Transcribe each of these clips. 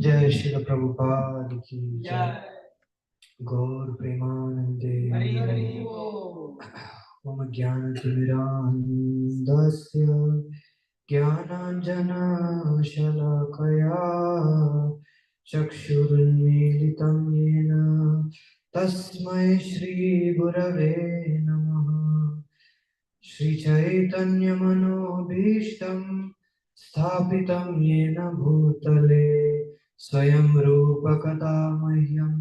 Jai Srila Prabhupada ki Jai. Gaur Premanande Om Jnana-timirandasya Jnana-jana Shalakaya Chakshurunmilitam Yena Tasmai Shri Gurave Namaha. Shri Chaitanya Manobhishtam Sthapitam Yena Bhutale Swayam Rupa Kadamahyam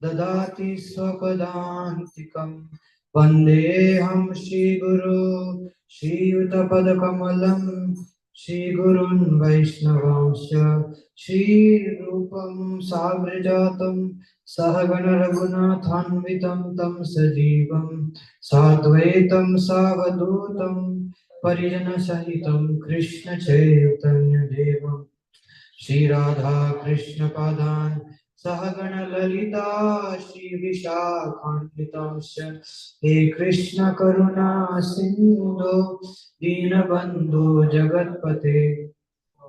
Dadati Swapadantikam Vandeham Shri Guru Shri Yuta Shri Gurun Vaishnavamsya Shri Rupam Sagrajatam Sahagana Raghunathanvitam Tam Sajivam Sadvaitam Savadutam Parijana Sahitam Krishna Chaitanya Devam Shri Radha Krishna Padan Sahagana Lalita Shri Vishakhanvitam He Krishna Karuna Sindhu Dinabandhu Jagatpate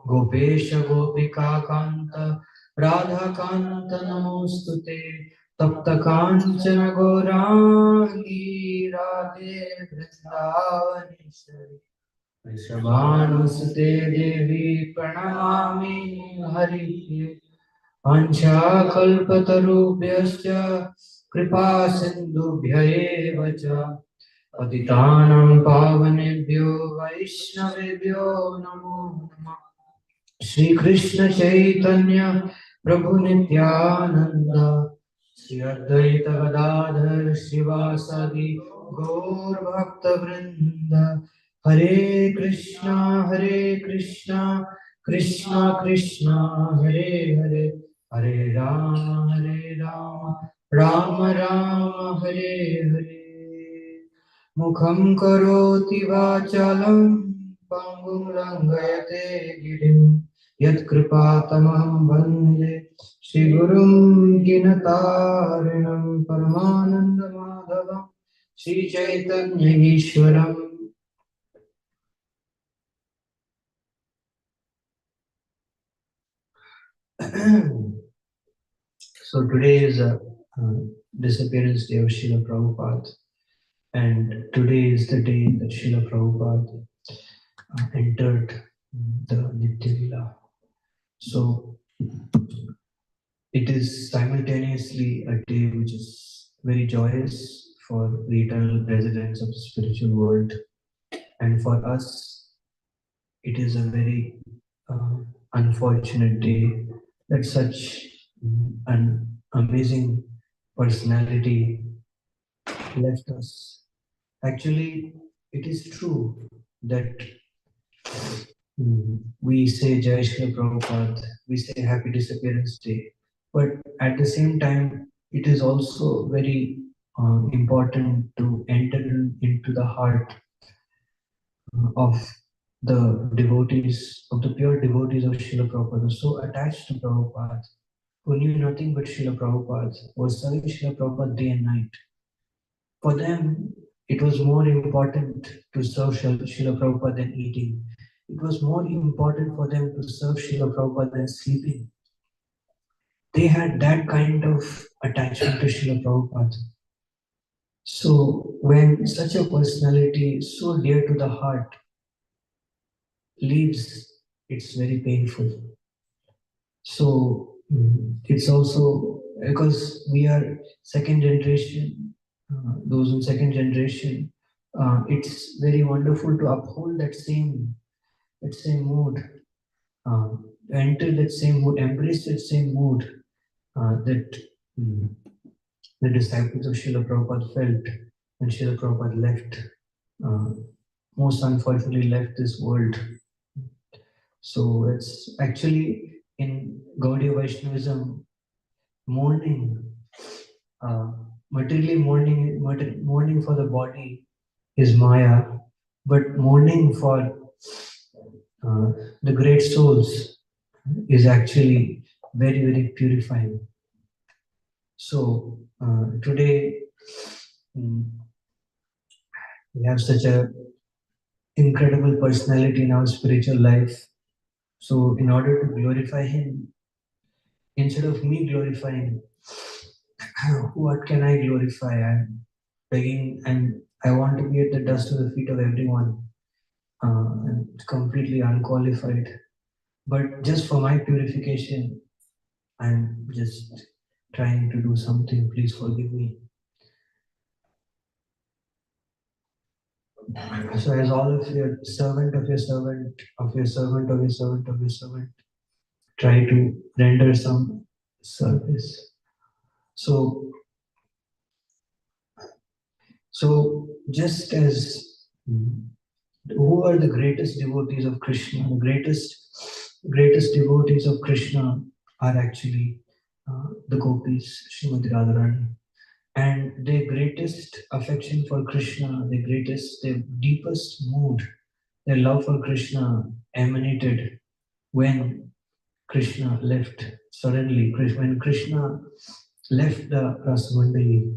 Gopesha Gopika Kanta Radha Kanta Namostute Tapta Kanchana Gaurangi Radhe Vrindavani Vrishabhanusute Devi Pranamami Hari Ancha Kalpatarubhyascha Kripa Sindhubhya eva cha Patitanam Pavanebhyo Vaishnavebhyo Namo Namah Shri Krishna Chaitanya Prabhu Nityananda Shri Advaita Gadadhar Shivasadi Gaur Bhakta Vrinda Hare Krishna Krishna Krishna Hare Hare Hare Rama Rama Rama Hare Hare Mukham karoti vachalam pangum langayate girim Yat kripatamaham bande Shri Gurum Ginatarinam Paramananda Madhavam Shri Chaitanya Ishwaram. So today is a disappearance day of Srila Prabhupada, and today is the day that Srila Prabhupada entered the Nitya Lila. So it is simultaneously a day which is very joyous for the eternal residents of the spiritual world, and for us it is a very unfortunate day that such an amazing personality left us. Actually, it is true that we say Jai Shri Prabhupada, we say Happy Disappearance Day, but at the same time, it is also very important to enter into the heart of the devotees, of the pure devotees of Srila Prabhupada, so attached to Prabhupada, who knew nothing but Srila Prabhupada, was serving Srila Prabhupada day and night. For them, it was more important to serve Srila Prabhupada than eating. It was more important for them to serve Srila Prabhupada than sleeping. They had that kind of attachment to Srila Prabhupada. So when such a personality so dear to the heart leaves, it's very painful. So it's also because we are second generation, those in second generation, it's very wonderful to uphold that same mood, enter that same mood, embrace that same mood that the disciples of Srila Prabhupada felt when Srila Prabhupada left, most unfortunately left this world. So it's actually in Gaudiya Vaishnavism, mourning, materially mourning for the body is Maya, but mourning for the great souls is actually very, very purifying. So today we have such a incredible personality in our spiritual life. So in order to glorify him, instead of me glorifying, what can I glorify? I'm begging, and I want to be at the dust of the feet of everyone, and completely unqualified. But just for my purification, I'm just trying to do something. Please forgive me. So as all of your servant of your servant of your servant of your servant of your servant, try to render some service. So just as who are the greatest devotees of Krishna? The greatest devotees of Krishna are actually the gopis, Srimati Radharani. And their greatest affection for Krishna, their deepest mood, their love for Krishna emanated when Krishna left suddenly. When Krishna left the Rasmandali,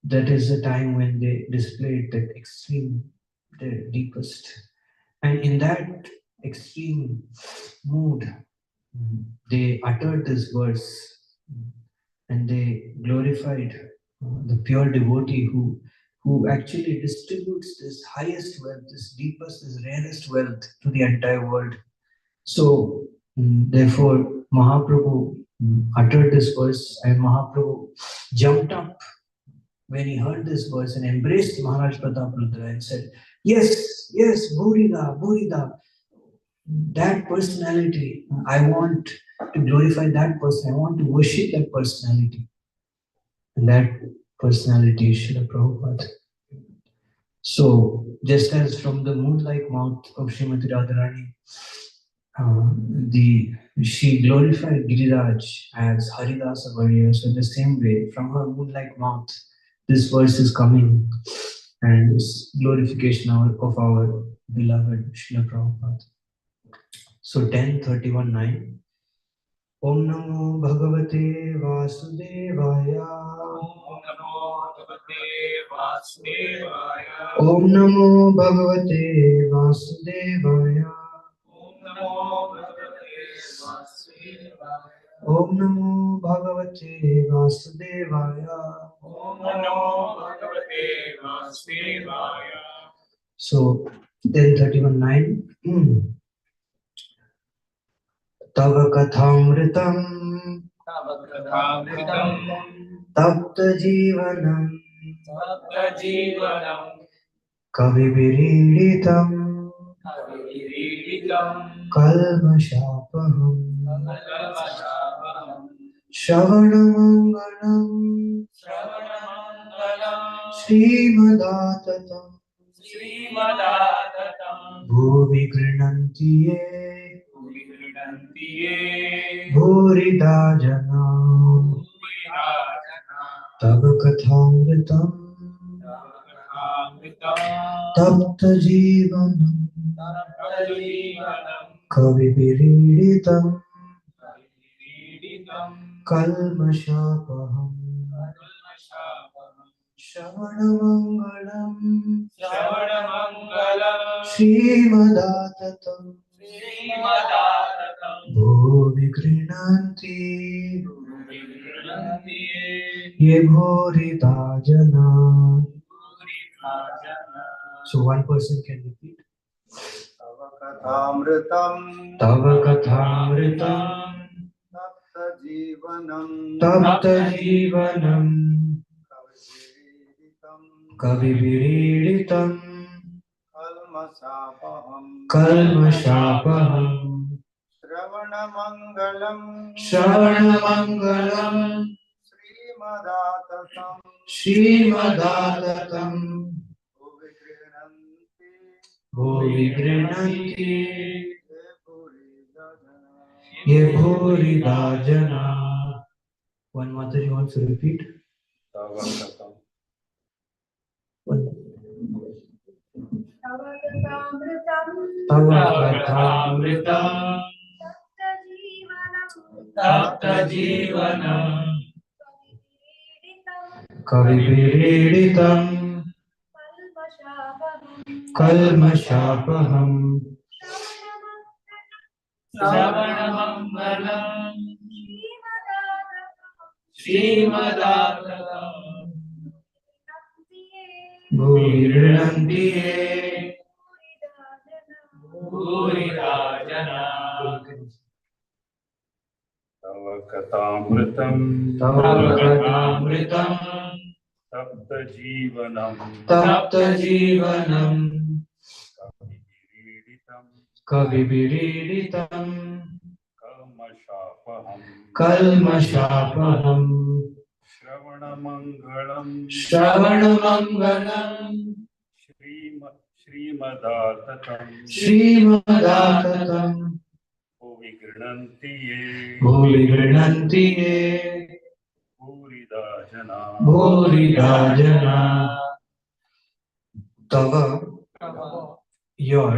that is the time when they displayed that extreme, their deepest. And in that extreme mood, they uttered this verse and they glorified the pure devotee who actually distributes this highest wealth, this deepest, this rarest wealth to the entire world. So, therefore, Mahaprabhu uttered this verse, and Mahaprabhu jumped up when he heard this verse and embraced Maharaj Pratap Rudra and said, "Yes, yes, Burida, Burida, that personality, I want to glorify that person, I want to worship that personality." And that personality is Srila Prabhupada. So, just as from the moon-like mouth of Srimati Radharani, she glorified Giriraj as Haridasa Varya. So in the same way, from her moon-like mouth, this verse is coming, and this glorification of our beloved Srila Prabhupada. So 10:31:9. Om Namo Bhagavate Vasudevaya. Om Namo Bhagavate Vasudevaya. Om Namo Bhagavate Vasudevaya. Om Namo Bhagavate Vasudevaya. Om Namo Bhagavate Vasudevaya. Om Namo Bhagavate Vasudevaya. So 10:31:9. Tava Kathamritam Tava Kathamritam Tapta Jivanam Tapta Jivanam Kavibiriditam Kaviriritam Kalmashapaham Kalmashapaham Shravanamangalam Shravanamangalam Srimadatam Srimadatam Bhuvi Grinantiye Vidantiye Bhurida Jana Virajana Tava Kathamritam Tavakamritam Tapta Jivanam Tapta Jivanam Kavibiriditam Kaviriritam Kalmashapaham Kalmashapaham Shravanamangalam Shravanamangalam Srimadatam Srimadatam Bhuvi Grinanti Vidantiye Ye Bhurida Jana. Virajana So one person can repeat. Tavakatamritam Tava Kathamritam Tapta Jivanam Tapta Jivanam Kaviviritam Kavibiriditam Kalmasapaham Kalmashapaham Shravanamangalam Shravanamangalam Srimadatam Srimadatam Bhuvi Bhuvi Grinanti Grinanti Ye Ye Bhurida Jana. One Mataji wants to repeat. Tavakatam Tava Kathamritam Tapta Jivanam Kavibiriditam Kalmashapaham Shravanamangalam Srimadatam. Bhuvi grinanti ye. Bhurida jana. Tava katamritam. Bhagavatamritam. Tapta jivanam. Tapta jivanam. Kavividitam. Kavibiriditam. Kalmashapaham. Kalmashapaham. Shravanamangalam. Shravanamangalam. Srimadatam. Srimadatam. Bhuvi grinanti ye. Bhuvi grinanti ye. Bhurida jana. Bhurida jana. Tava, your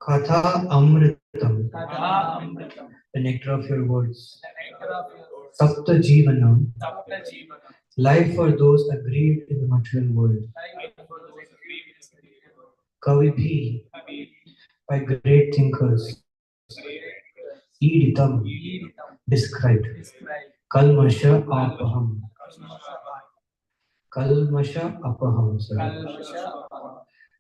katha amritam, Kathamritam. the nectar of your words. The nectar of your words. Sapta jivanam, Tapta jivanam. life for those aggrieved in the material world. Life for those agreed in the material world. Kavibhi, Kavi. by great thinkers. Iditam, Iditam. described. Described. Kalmasha apaham. Kalmasha. Kalmasha apaham, sir. Kalmasha.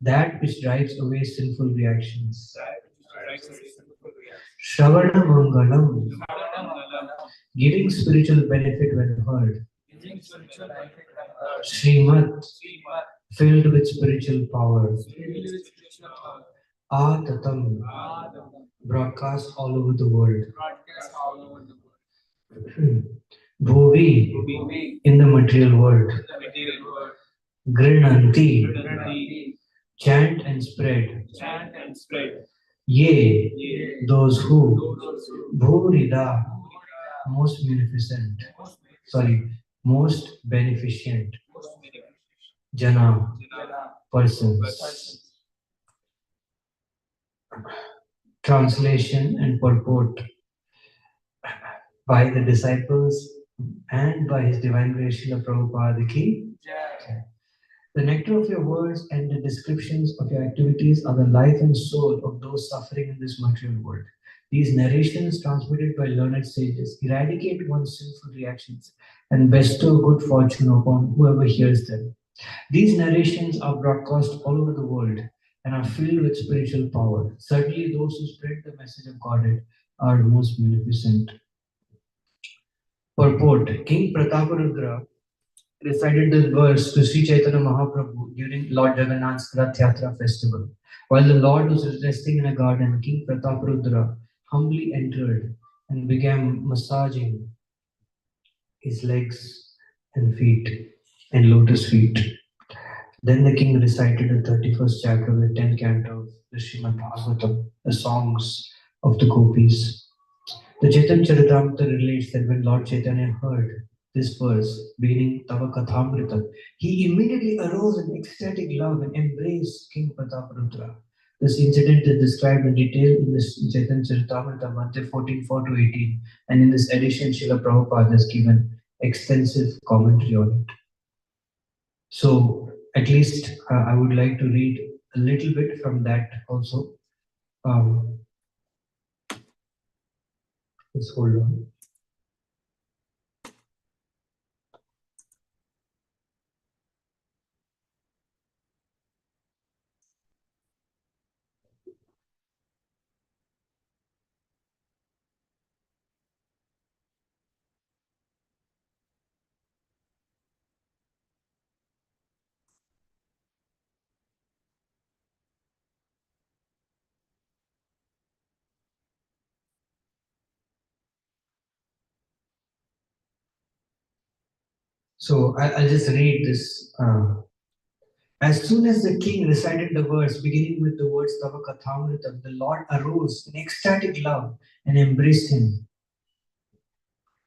That which drives away sinful reactions. That which drives away sinful reactions. Shravana mangalam, Bhagavatam. giving spiritual benefit when heard. Giving spiritual benefit when heard. Srimad, Srimad. filled with spiritual power. Filled with spiritual power. Atatam, Adam. broadcast all over the world. Broadcast all over the world. Bhuvi, Bhuvi. in the material world. In the material world. Grinanti, Grinanti. chant and spread. Chant and spread. Ye, Ye. those who. Those who. Bhurida, most munificent. Sorry, most beneficent. Most beneficial. Jana, Jana. persons. Translation and purport by the disciples and by His Divine Grace Srila Prabhupada ki. Jai. The nectar of your words and the descriptions of your activities are the life and soul of those suffering in this material world. These narrations, transmitted by learned sages, eradicate one's sinful reactions and bestow good fortune upon whoever hears them. These narrations are broadcast all over the world and are filled with spiritual power. Certainly, those who spread the message of Godhead are most beneficent. Purport: King Prataparudra recited this verse to Sri Chaitanya Mahaprabhu during Lord Jagannath's Rath Yatra festival. While the Lord was resting in a garden, King Prataparudra humbly entered and began massaging his legs and feet and lotus feet. Then the king recited the 31st chapter of the 10th canto of the Srimad Bhagavatam, the songs of the gopis. The Chaitanya Charitamrita relates that when Lord Chaitanya heard this verse, beginning Tava Kathamrita, he immediately arose in ecstatic love and embraced King Prataparudra. This incident is described in detail in the Chaitanya Charitamrita, Madhya 14:4 to 18, and in this edition, Srila Prabhupada has given extensive commentary on it. So, at least I would like to read a little bit from that also. Let's hold on. So I'll just read this. As soon as the king recited the verse, beginning with the words Tava Kathamrita, the Lord arose in ecstatic love and embraced him.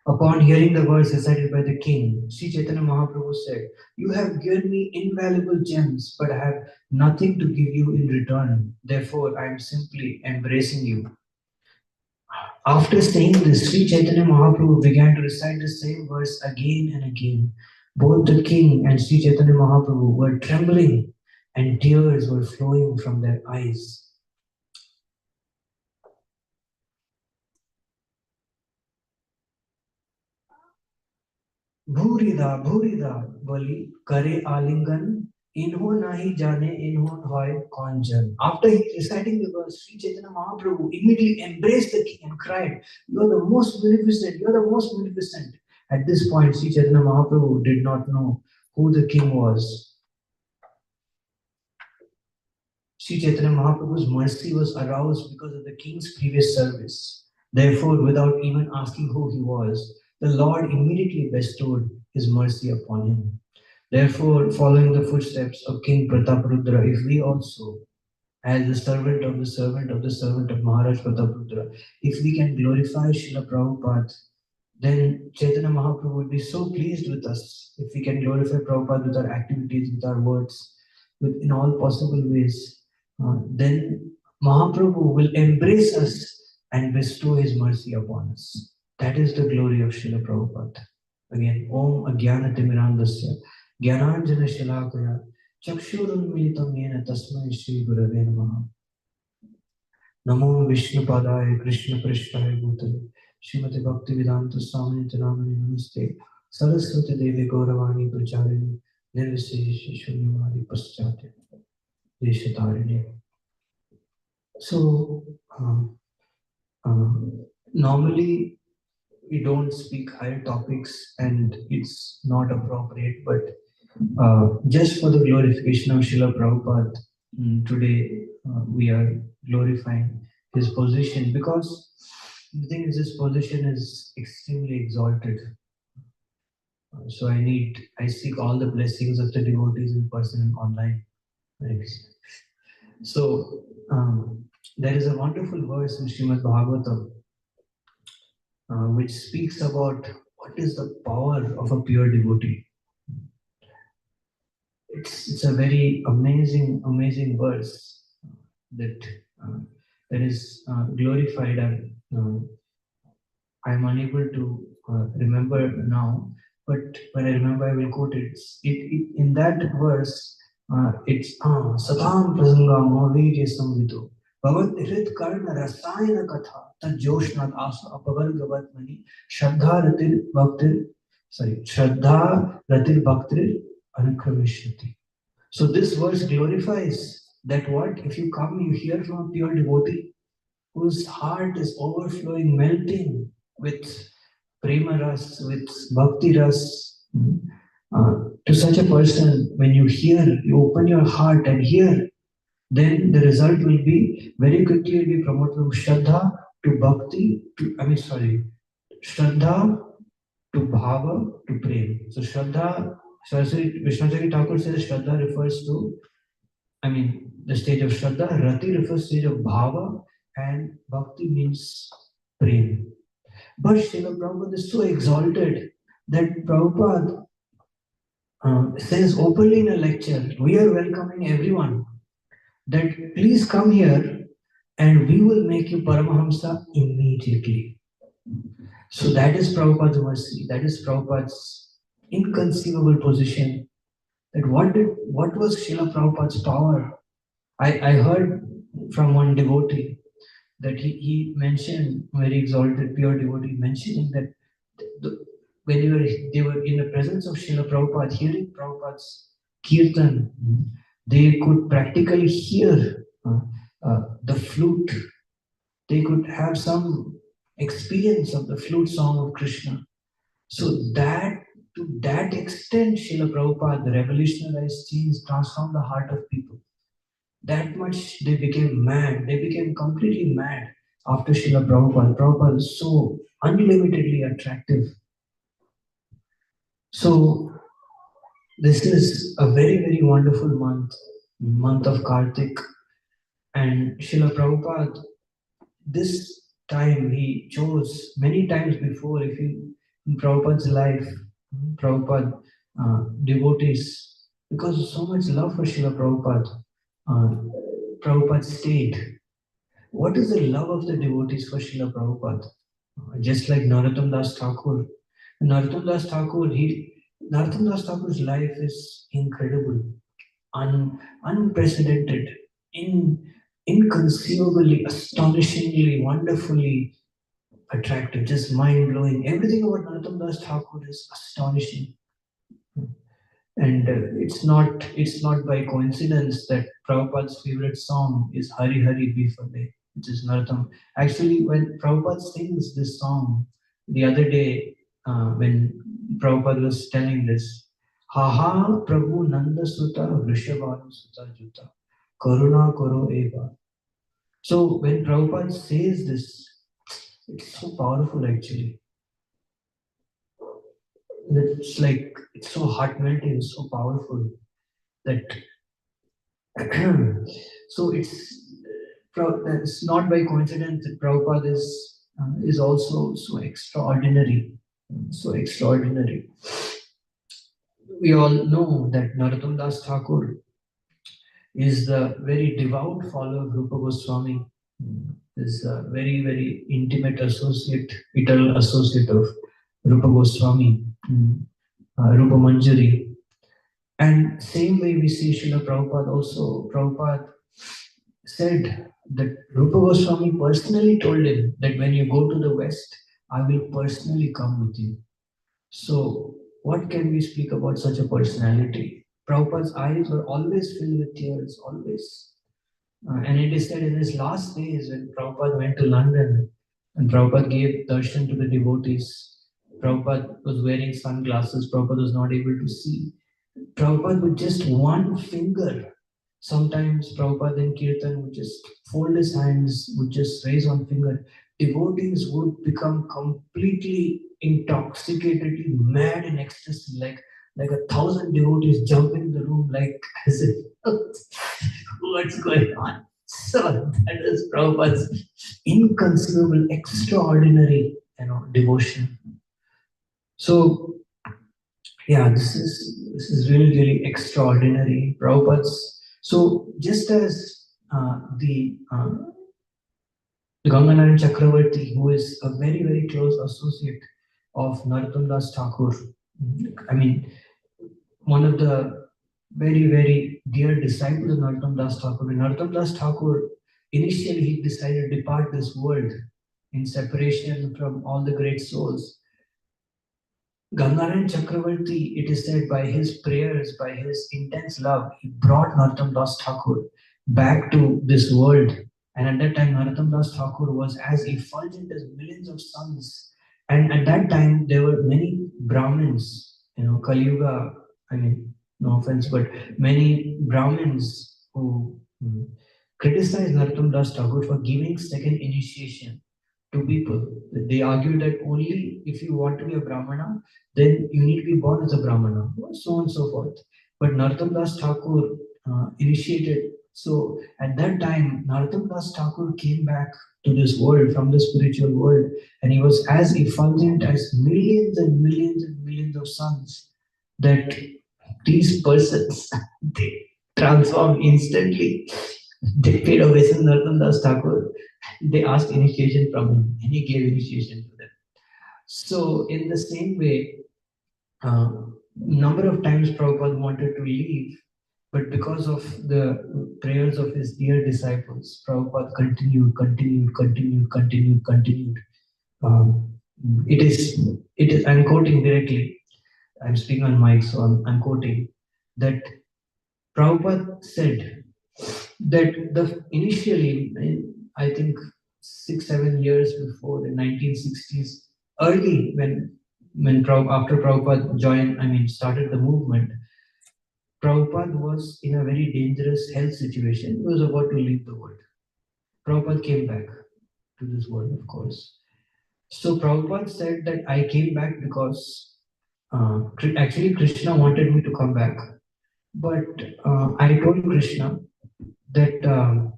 Upon hearing the verse recited by the king, Sri Chaitanya Mahaprabhu said, "You have given me invaluable gems, but I have nothing to give you in return. Therefore, I am simply embracing you." After saying this, Sri Chaitanya Mahaprabhu began to recite the same verse again and again. Both the king and Sri Chaitanya Mahaprabhu were trembling and tears were flowing from their eyes. Bhurida, boli, kare alingan, inho nahi jane, inho hoy konjan. After he reciting the verse, Sri Chaitanya Mahaprabhu immediately embraced the king and cried, "You are the most beneficent, you are the most beneficent." At this point, Sri Chaitanya Mahaprabhu did not know who the king was. Sri Chaitanya Mahaprabhu's mercy was aroused because of the king's previous service. Therefore, without even asking who he was, the Lord immediately bestowed his mercy upon him. Therefore, following the footsteps of King Prataparudra, if we also, as the servant of the servant of the servant of Maharaj Prataparudra, if we can glorify Srila Prabhupada, then Chaitanya Mahaprabhu would be so pleased with us if we can glorify Prabhupada with our activities, with our words, in all possible ways. Then Mahaprabhu will embrace us and bestow his mercy upon us. That is the glory of Srila Prabhupada. Again, Om Ajnana Timirandasya Jnananjana Shalakaya Chakshurunmilitam Yena Tasmai Shri Gurave Namaha. Namo Vishnu Padaya Krishna Prishthaya Bhutale Srimati Bhakti Vedanta Swami Namani Namaste Saraswati Devi Gauravani Pracharini Nirviseshi Shunyavadi Paschati Deshatarini. So, normally we don't speak higher topics and it's not appropriate, but just for the glorification of Srila Prabhupada, today we are glorifying his position, because the thing is, his position is extremely exalted. So I seek all the blessings of the devotees in person and online. Thanks. So there is a wonderful verse in Srimad Bhagavatam which speaks about what is the power of a pure devotee. It's a very amazing verse that is glorified, and I'm unable to remember now, but when I remember I will quote it. In that verse, it's Satam Prasangam Mahaviri Samvito Bhavat Hrit Karna Rasayana Katha Tad Joshnat Asa Apavargavat Mani Shraddha Ratir Bhaktir Anukramishati. So this verse glorifies that what if you come, you hear from a pure devotee whose heart is overflowing, melting with prema ras, with bhakti ras. To such a person, when you hear, you open your heart and hear, then the result will be very quickly be promoted from Shraddha to Bhakti to, Shraddha to Bhava to Prem. So Shraddha, Saraswati Vishnacharya Thakur says Shraddha refers to, the stage of Shraddha, Rati refers to stage of Bhava, and Bhakti means Prem. But Srila Prabhupada is so exalted that Prabhupada says openly in a lecture, we are welcoming everyone, that please come here and we will make you Paramahamsa immediately. So that is Prabhupada's mercy, that is Prabhupada's inconceivable position. That what was Srila Prabhupada's power? I heard from one devotee that he mentioned, very exalted pure devotee, mentioning that when they were in the presence of Srila Prabhupada, hearing Prabhupada's kirtan, they could practically hear the flute. They could have some experience of the flute song of Krishna. So that to that extent, Srila Prabhupada revolutionized, changed, transformed the heart of people. That much they became mad. They became completely mad after Srila Prabhupada. Prabhupada is so unlimitedly attractive. So this is a very wonderful month of Kartik. And Srila Prabhupada, this time he chose many times before, if you in Prabhupada's life, Prabhupada devotees, because of so much love for Srila Prabhupada, Prabhupada stayed. What is the love of the devotees for Srila Prabhupada? Just like Narottam Das Thakur. Narottam Das Thakur's life is incredible, unprecedented, inconceivably, astonishingly, wonderfully attractive, just mind-blowing. Everything about Narottam Das Thakur is astonishing. And it's not by coincidence that Prabhupada's favorite song is Hari Hari Bifale, which is Narottam. Actually, when Prabhupada sings this song the other day, when Prabhupada was telling this, Haha Prabhu Nanda Sutta Vrishabhanu Sutta Juta Karuna Koro Eva. So when Prabhupada says this, it's so powerful actually. It's like, it's so heart melting, so powerful that so it's not by coincidence that Prabhupada is also so extraordinary, so extraordinary. We all know that Narottam Das Thakur is the very devout follower of Rupa Goswami, is a very, very intimate associate, eternal associate of Rupa Goswami, Rupa Manjari. And same way we see Srila Prabhupada also. Prabhupada said that Rupa Goswami personally told him that when you go to the West, I will personally come with you. So what can we speak about such a personality? Prabhupada's eyes were always filled with tears, always. And it is said in his last days when Prabhupada went to London and Prabhupada gave darshan to the devotees, Prabhupada was wearing sunglasses, Prabhupada was not able to see. Prabhupada with just one finger, sometimes Prabhupada in Kirtan would just fold his hands, would just raise one finger. Devotees would become completely intoxicatedly mad in ecstasy, like 1,000 devotees jump in the room like as if what's going on? So that is Prabhupada's inconceivable, extraordinary, devotion. So yeah, this is really, really extraordinary. Prabhupada's. So just as the Ganganarayan Chakravarti, who is a very, very close associate of Narottam Das Thakur, I mean, one of the very, very dear disciples of Narottam Das Thakur. When Narottam Das Thakur initially he decided to depart this world in separation from all the great souls, Ganganarayan Chakravarti, it is said, by his prayers, by his intense love, he brought Narottam Das Thakur back to this world. And at that time, Narottam Das Thakur was as effulgent as millions of suns. And at that time, there were many Brahmins, Kali Yuga, I mean, no offense, but many Brahmins who criticized Narottam Das Thakur for giving second initiation to people. They argued that only if you want to be a Brahmana, then you need to be born as a Brahmana, so on and so forth. But Narottam Das Thakur initiated. So at that time, Narottam Das Thakur came back to this world, from the spiritual world, and he was as effulgent as millions and millions and millions of suns, that these persons, they transformed instantly. They paid obeisance to Narottam Das Thakur. They asked initiation from him, and he gave initiation to them. So in the same way, number of times Prabhupada wanted to leave, but because of the prayers of his dear disciples, Prabhupada continued. It is. I'm quoting directly. I'm speaking on mic, so I'm quoting that Prabhupada said that initially, I think 6-7 years before, the 1960s, early when after Prabhupada started the movement, Prabhupada was in a very dangerous health situation. He was about to leave the world. Prabhupada came back to this world, of course. So Prabhupada said that I came back because actually Krishna wanted me to come back. But I told Krishna that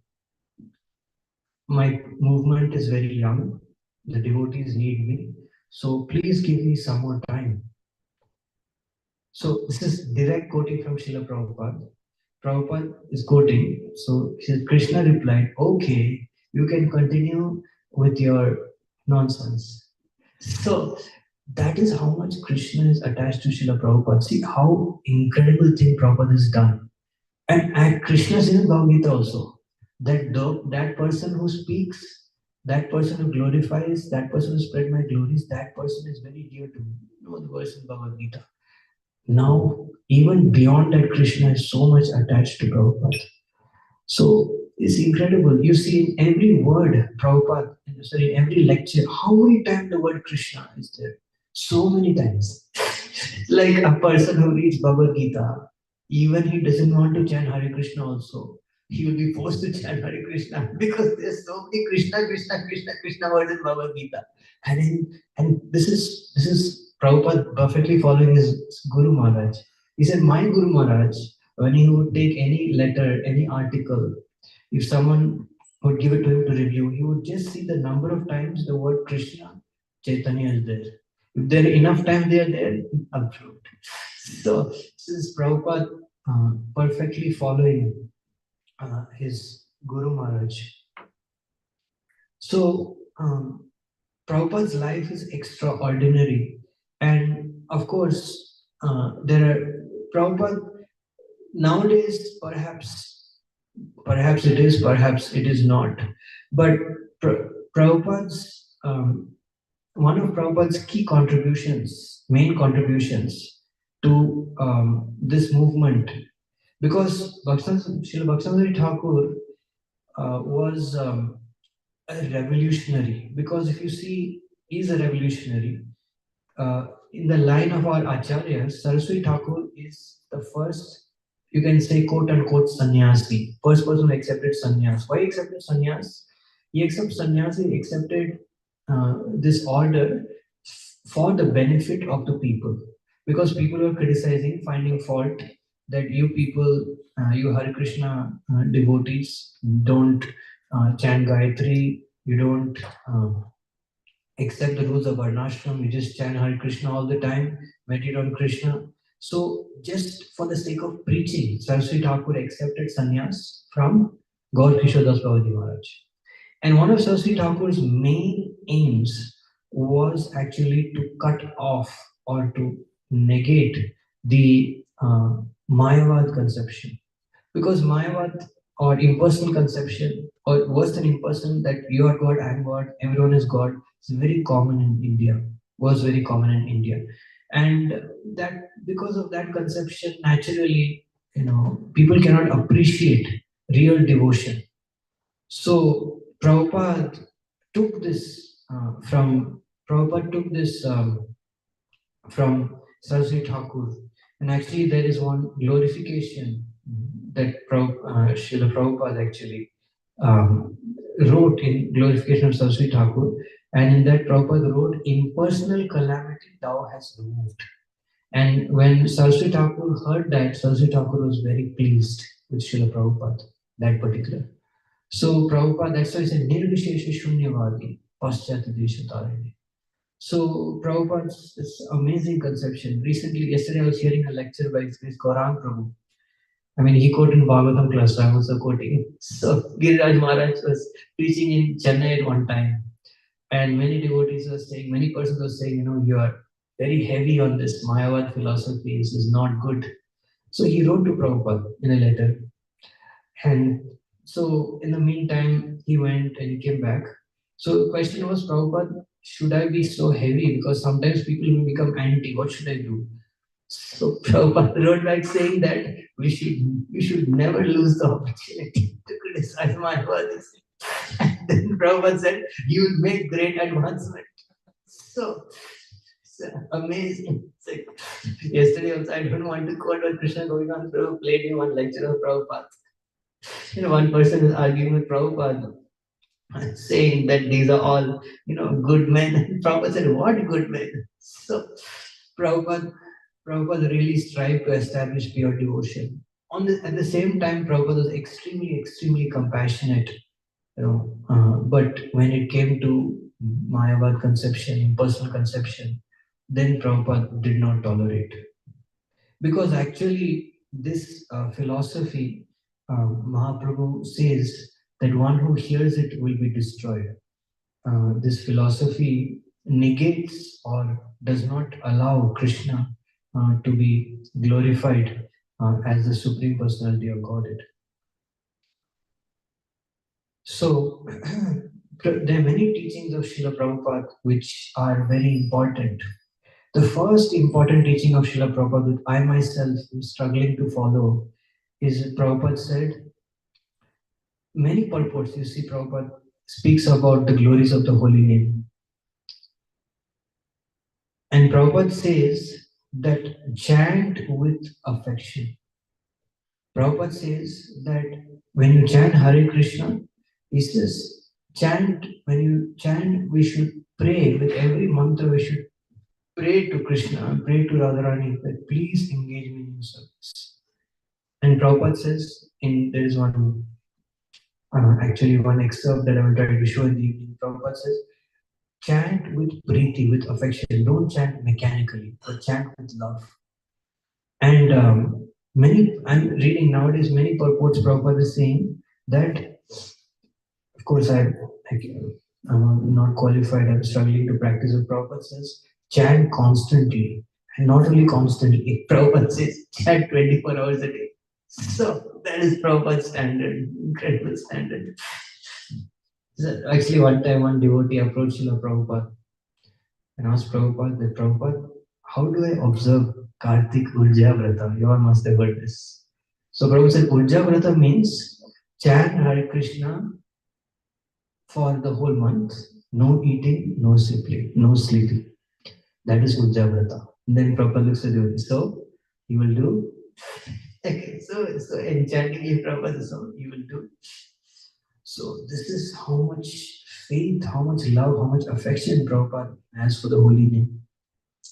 my movement is very young, the devotees need me, so please give me some more time. So this is direct quoting from Srila Prabhupada. Prabhupada is quoting, so Krishna replied, okay, you can continue with your nonsense. So that is how much Krishna is attached to Srila Prabhupada. See how incredible thing Prabhupada has done. And Krishna says in Bhagavad Gita also, that person who speaks That person who glorifies, that person who spread my glories, that person is very dear to me. You know the verse in Bhagavad Gita. Now, even beyond that, Krishna is so much attached to Prabhupada. So it's incredible. You see in every word, Prabhupada, sorry, in every lecture, how many times the word Krishna is there? So many times. Like a person who reads Bhagavad Gita, even he doesn't want to chant Hare Krishna also. He will be forced to chant Hare Krishna because there's so many Krishna, Krishna, Krishna, Krishna words in Bhagavad Gita. And this is Prabhupada perfectly following his Guru Maharaj. He said, my Guru Maharaj, when he would take any letter, any article, if someone would give it to him to review, he would just see the number of times the word Krishna, Chaitanya is there. If there are enough time they are there, approved. So this is Prabhupada perfectly following his Guru Maharaj. So Prabhupada's life is extraordinary. And of course, there are Prabhupada nowadays perhaps it is, perhaps it is not. But Prabhupada's one of Prabhupada's key contributions, main contributions to this movement, because Srila Bhaktivinoda Thakur was a revolutionary. Because if you see, he's a revolutionary. In the line of our acharyas, Saraswati Thakur is the first, you can say, quote unquote, sannyasi, first person who accepted sannyas. Why he accepted sannyas? He accepted sannyas, he accepted this order for the benefit of the people. Because people were criticizing, finding fault that you people, you Hare Krishna devotees, don't chant Gayatri, you don't accept the rules of Varnashram, you just chant Hare Krishna all the time, meditate on Krishna. So, just for the sake of preaching, Saraswati Thakur accepted sannyas from Gaur Kishore Das Babaji Maharaj. And one of Saraswati Thakur's main aims was actually to cut off or to negate the Mayavad conception. Because Mayavad or impersonal conception, or worse than impersonal, that you are God, I am God, everyone is God, is very common in India, was very common in India. And that because of that conception, naturally, people cannot appreciate real devotion. So Prabhupada took this from Saraswati Thakur, and actually there is one glorification that Srila Prabhupada actually wrote in glorification of Saraswati Thakur, and in that Prabhupada wrote, impersonal calamity thou hast removed. And when Saraswati Thakur heard that, Saraswati Thakur was very pleased with Srila Prabhupada, that particular. So Prabhupada, that's why he said, Nirvishesha Shunyavadi, Paschati Deshatarine. So Prabhupada's this amazing conception. Recently, yesterday I was hearing a lecture by His Gaurang Prabhu. I mean, he quoted in Bhagavatam class, so I'm also quoting. So Giriraj Maharaj was preaching in Chennai at one time. And many devotees were saying, many persons were saying, you are very heavy on this Mayavad philosophy, this is not good. So he wrote to Prabhupada in a letter. And so in the meantime, he went and he came back. So the question was, Prabhupada, should I be so heavy? Because sometimes people will become anti. What should I do? So Prabhupada wrote back saying that we should never lose the opportunity to criticize my words. And then Prabhupada said, you will make great advancement. So amazing. So, yesterday also, I don't want to quote what Krishna Govindan Prabhu played in one lecture of Prabhupada. One person is arguing with Prabhupada, saying that these are all, good men. And Prabhupada said, what good men? So Prabhupada really strived to establish pure devotion. At the same time, Prabhupada was extremely, extremely compassionate. But when it came to Mayavad conception, impersonal conception, then Prabhupada did not tolerate. Because actually, this philosophy, Mahaprabhu says that one who hears it will be destroyed. This philosophy negates or does not allow Krishna to be glorified as the Supreme Personality of Godhead. So, There are many teachings of Srila Prabhupada which are very important. The first important teaching of Srila Prabhupada that I myself am struggling to follow is that Prabhupada said, many purports, you see, Prabhupada speaks about the glories of the holy name. And Prabhupada says that chant with affection. Prabhupada says that when you chant Hare Krishna, he says, when you chant, we should pray with every mantra, we should pray to Krishna, pray to Radharani that please engage me in your service. And Prabhupada says, there is one, actually one excerpt that I will try to show in the evening. Prabhupada says, chant with preeti, with affection. Don't chant mechanically, but chant with love. And I'm reading nowadays many purports Prabhupada is saying that, of course, I'm not qualified, I'm struggling to practice what Prabhupada says, chant constantly. And not only constantly, Prabhupada says chant 24 hours a day. So that is Prabhupada's standard, incredible standard. So actually, one time one devotee approached Srila Prabhupada and asked Prabhupada, how do I observe Kartik Urja Vrata? You all must have heard this. So Prabhupada said, Urja Vrata means chant Hare Krishna for the whole month, no eating, no sleeping. That is Urja Vrata. And then Prabhupada looks at you, so you will do. Okay, so enchantingly Prabhupada, so you will do. So this is how much faith, how much love, how much affection Prabhupada has for the holy name.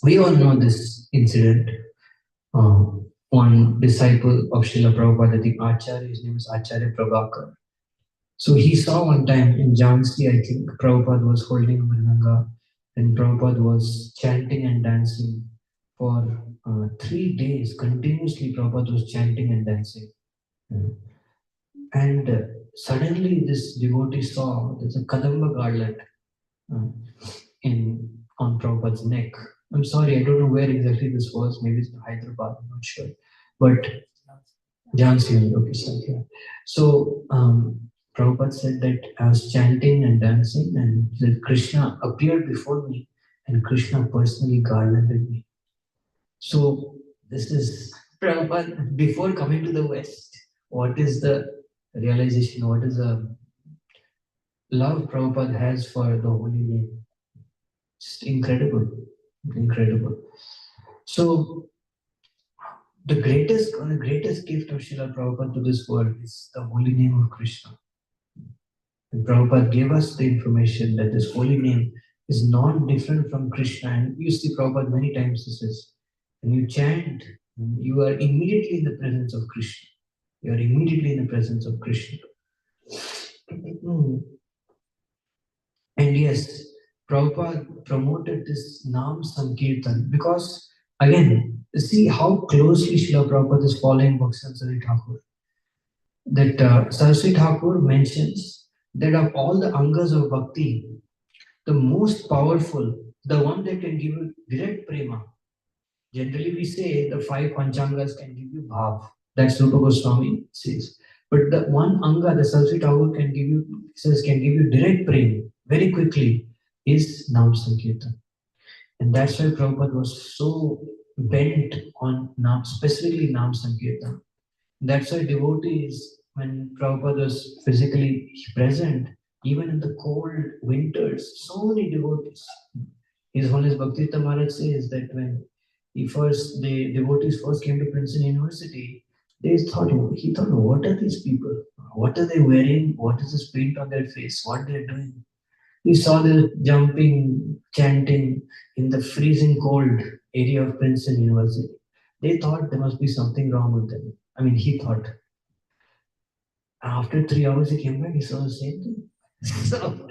We all know this incident. One disciple of Srila Prabhupada, I think Acharya, his name is Acharya Prabhakar. So he saw one time in Jhansi, I think, Prabhupada was holding a mridanga and Prabhupada was chanting and dancing for 3 days. Continuously, Prabhupada was chanting and dancing. And suddenly this devotee saw there's a Kadamba garland on Prabhupada's neck. I'm sorry, I don't know where exactly this was. Maybe it's in Hyderabad, I'm not sure. But Jhansi, okay, so Prabhupada said that I was chanting and dancing, and that Krishna appeared before me, and Krishna personally garlanded me. So this is Prabhupada before coming to the West. What is the realization? What is the love Prabhupada has for the holy name? Just incredible, incredible. So the greatest gift of Srila Prabhupada to this world is the holy name of Krishna. And Prabhupada gave us the information that this holy name is not different from Krishna. And you see Prabhupada many times he says, when you chant, you are immediately in the presence of Krishna. You are immediately in the presence of Krishna. And yes, Prabhupada promoted this Nam Sankirtan because, again, see how closely Srila Prabhupada is following Bhakti Thakur. That Saraswati Thakur mentions that of all the angas of bhakti, the most powerful, the one that can give you direct prema. Generally, we say the 5 panchangas can give you bhav. That's Rupa Goswami says. But the one anga the Saraswati Thakur can give you direct prema very quickly is Nam Sankirtan. And that's why Prabhupada was so bent on specifically Nam Sankirtan. That's why devotees, when Prabhupada was physically present, even in the cold winters, so many devotees. His Holiness Bhaktivedanta Maharaj says that when the devotees first came to Princeton University, he thought, what are these people? What are they wearing? What is this paint on their face? What they're doing? We saw them jumping, chanting in the freezing cold area of Princeton University. They thought there must be something wrong with them. I mean, he thought. After 3 hours, he came back, he saw the same thing. So,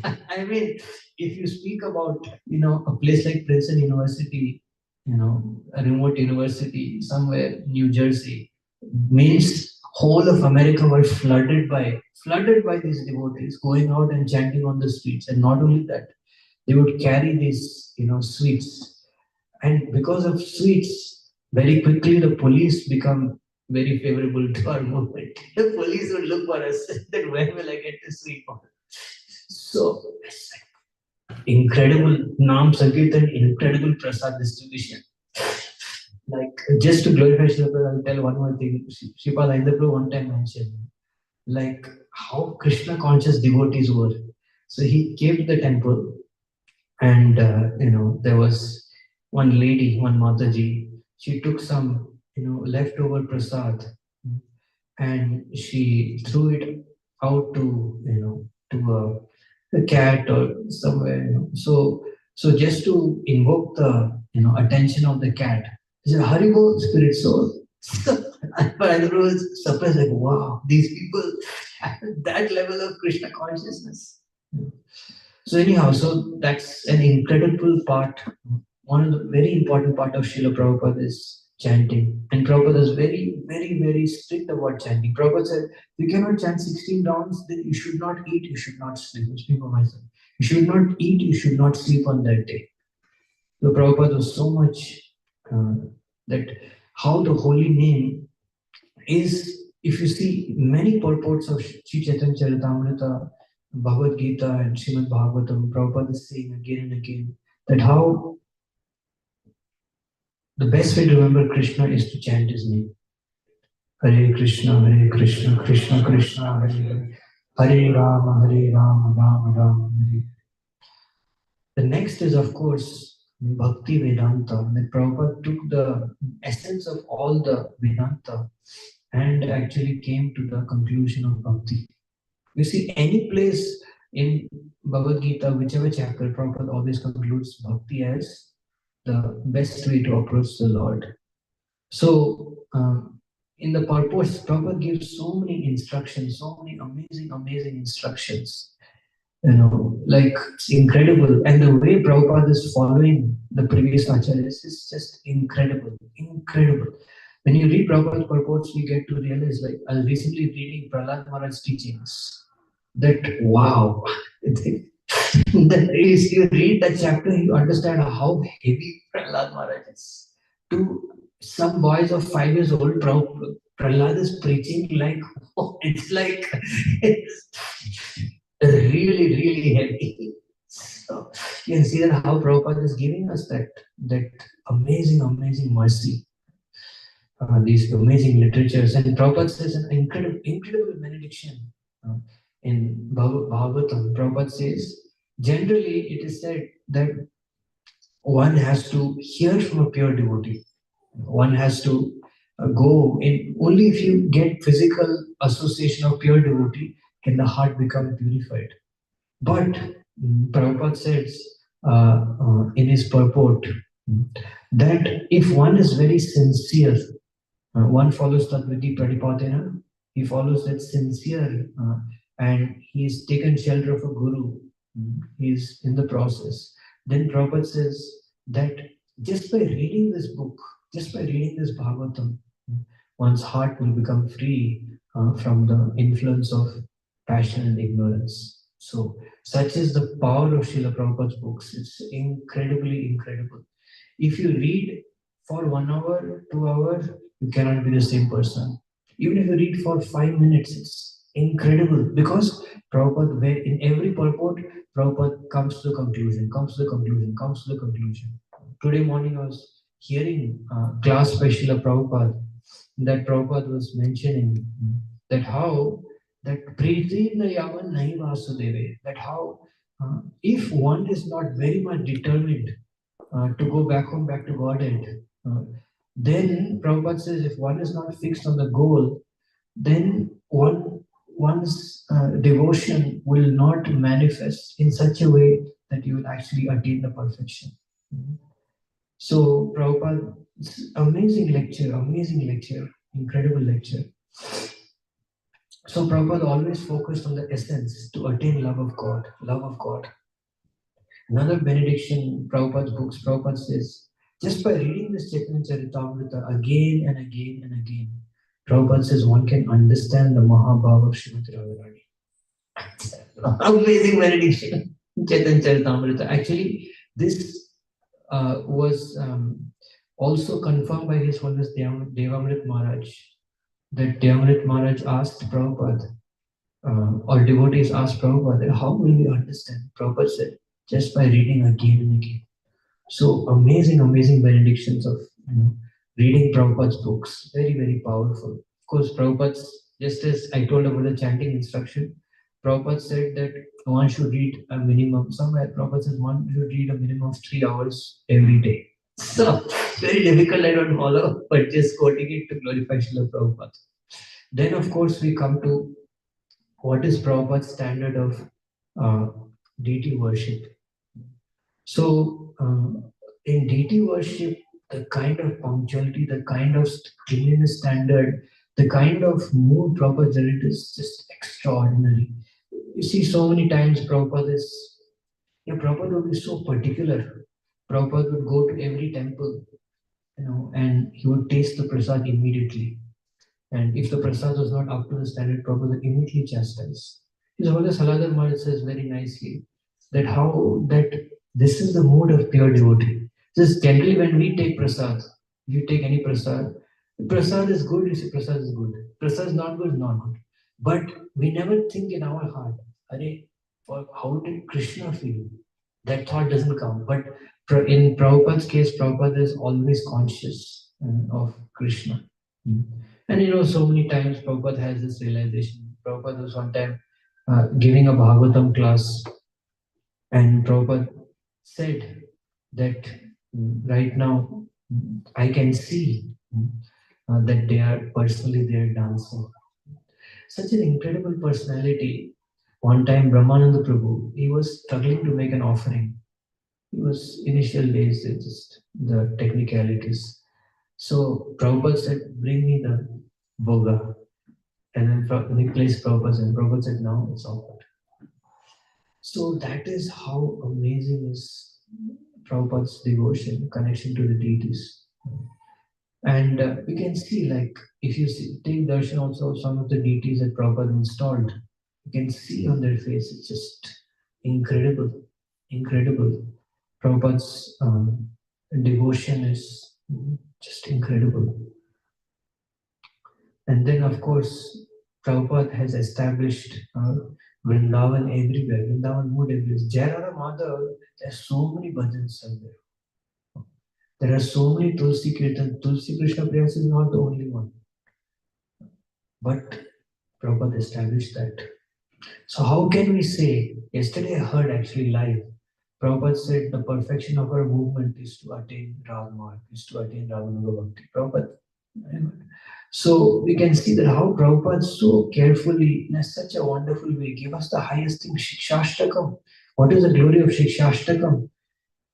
I mean, if you speak about, a place like Princeton University, a remote university somewhere, New Jersey, means whole of America were flooded by these devotees going out and chanting on the streets. And not only that, they would carry these, sweets. And because of sweets, very quickly the police become very favorable to our movement. The police would look for us, then when will I get the sweet? So incredible Nam Sankirtan, incredible Prasad distribution. Like just to glorify Srila, I'll tell one more thing. Sripad Aindapur one time mentioned like how Krishna conscious devotees were. So he came to the temple, and there was one lady, one Mataji. She took some leftover prasad, and she threw it out to a cat or somewhere. So just to invoke the attention of the cat, he said, "Haribo, spirit soul." But I was surprised, like, wow, these people have that level of Krishna consciousness. So anyhow, so that's an incredible part. One of the very important part of Srila Prabhupada is chanting. And Prabhupada is very, very, very strict about chanting. Prabhupada said, you cannot chant 16 rounds, then you should not eat, you should not sleep. I speak for myself. You should not eat, you should not sleep on that day. So Prabhupada was so much that how the holy name is, if you see many purports of Sri Chaitanya Charitamrita, Bhagavad Gita and Srimad Bhagavatam, Prabhupada is saying again and again that how the best way to remember Krishna is to chant his name. Hare Krishna, Krishna Krishna, Hare Hare, Hare Rama, Rama Rama, Hare. The next is, of course, Bhakti Vedanta. That Prabhupada took the essence of all the Vedanta and actually came to the conclusion of Bhakti. You see, any place in Bhagavad Gita, whichever chapter, Prabhupada always concludes Bhakti as the best way to approach the Lord. So, in the purpose, Prabhupada gives so many instructions, so many amazing instructions. Like it's incredible. And the way Prabhupada is following the previous acharyas is just incredible. When you read Prabhupada's purports, you get to realize, like, I was recently reading Prahlad Maharaj's teachings. That wow, that is, you read that chapter, you understand how heavy Prahlad Maharaj is. To some boys of 5 years old, Prahlad is preaching like, oh, it's like it's really heavy. So you can see that how Prabhupada is giving us that amazing mercy. These amazing literatures, and Prabhupada says an incredible benediction in Bhagavatam. Prabhupada says, generally it is said that one has to hear from a pure devotee. One has to go in, only if you get physical association of pure devotee can the heart become purified. But Prabhupada says in his purport that if one is very sincere, one follows Tatviti Pradipadena, he follows that sincere and he's taken shelter of a guru, he's in the process. Then Prabhupada says that just by reading this book, just by reading this Bhagavatam, one's heart will become free from the influence of passion and ignorance. So, such is the power of Srila Prabhupada's books. It's incredibly incredible. If you read for 1 hour, 2 hours, you cannot be the same person. Even if you read for 5 minutes, it's incredible because Prabhupada, where in every purport, Prabhupada comes to the conclusion. Today morning I was hearing class by Srila Prabhupada, that Prabhupada was mentioning that how that Priti Yavan Nahi Vasudeve, that how if one is not very much determined to go back home, back to Godhead, then Prabhupada says if one is not fixed on the goal, then one's devotion will not manifest in such a way that you will actually attain the perfection. So Prabhupada, amazing lecture, incredible lecture. So Prabhupada always focused on the essence to attain love of God. Another benediction, Prabhupada's books, Prabhupada says, just by reading this Chaitanya Charitamrita again and again, Prabhupada says one can understand the Mahabhava of Srimati Radharani. Amazing benediction, Chaitanya Charitamrita. Actually, this was also confirmed by His Holiness Devamrit Maharaj. That Devamrit Maharaj asked Prabhupada, or devotees ask Prabhupada, how will we understand? Prabhupada said, just by reading again and again. So amazing, amazing benedictions of reading Prabhupada's books. Very, very powerful. Of course, Prabhupada's, just as I told about the chanting instruction, Prabhupada said that one should read a minimum, somewhere Prabhupada says one should read a minimum of 3 hours every day. So, very difficult, I don't follow, but just quoting it to glorify Srila Prabhupada. Then, of course, we come to what is Prabhupada's standard of uh, deity worship. So, in deity worship, the kind of punctuality, the kind of cleanliness standard, the kind of mood Prabhupada generated is just extraordinary. You see, so many times Prabhupada would be so particular. Prabhupada would go to every temple, and he would taste the prasad immediately. And if the prasad was not up to the standard, Prabhupada would immediately chastise. His Holiness Haladar Maharaj says very nicely that this is the mood of pure devotee. Just generally when we take prasad, if you take any prasad is good, you say prasad is good. Prasad is not good, not good. But we never think in our heart, how did Krishna feel? That thought doesn't come. But in Prabhupada's case, Prabhupada is always conscious of Krishna. And so many times Prabhupada has this realization. Prabhupada was one time giving a Bhagavatam class, and Prabhupada said that right now I can see that they are personally there dancing. Such an incredible personality. One time Brahmananda Prabhu, he was struggling to make an offering. He was initial days, it's just the technicalities. So Prabhupada said, bring me the boga. And then he placed Prabhupada and Prabhupada said, no, it's offered. So that is how amazing is Prabhupada's devotion, connection to the deities. And we can see, like, if you take darshan also of some of the deities that Prabhupada installed, you can see on their face, it's just incredible, incredible. Prabhupada's devotion is just incredible. And then, of course, Prabhupada has established Vrindavan everywhere, Vrindavan mood everywhere. Jayarada Madhav, there are so many bhajans out there. There are so many Tulsi Kirtan. Tulsi Krishna Prayas is not the only one. But Prabhupada established that. So how can we say, yesterday I heard actually live, Prabhupada said the perfection of our movement is to attain Ragmarg, is to attain Raganuga Bhakti. Prabhupada. So we can see that how Prabhupada so carefully, in such a wonderful way, gave us the highest thing, Shikshashtakam. What is the glory of Shikshashtakam?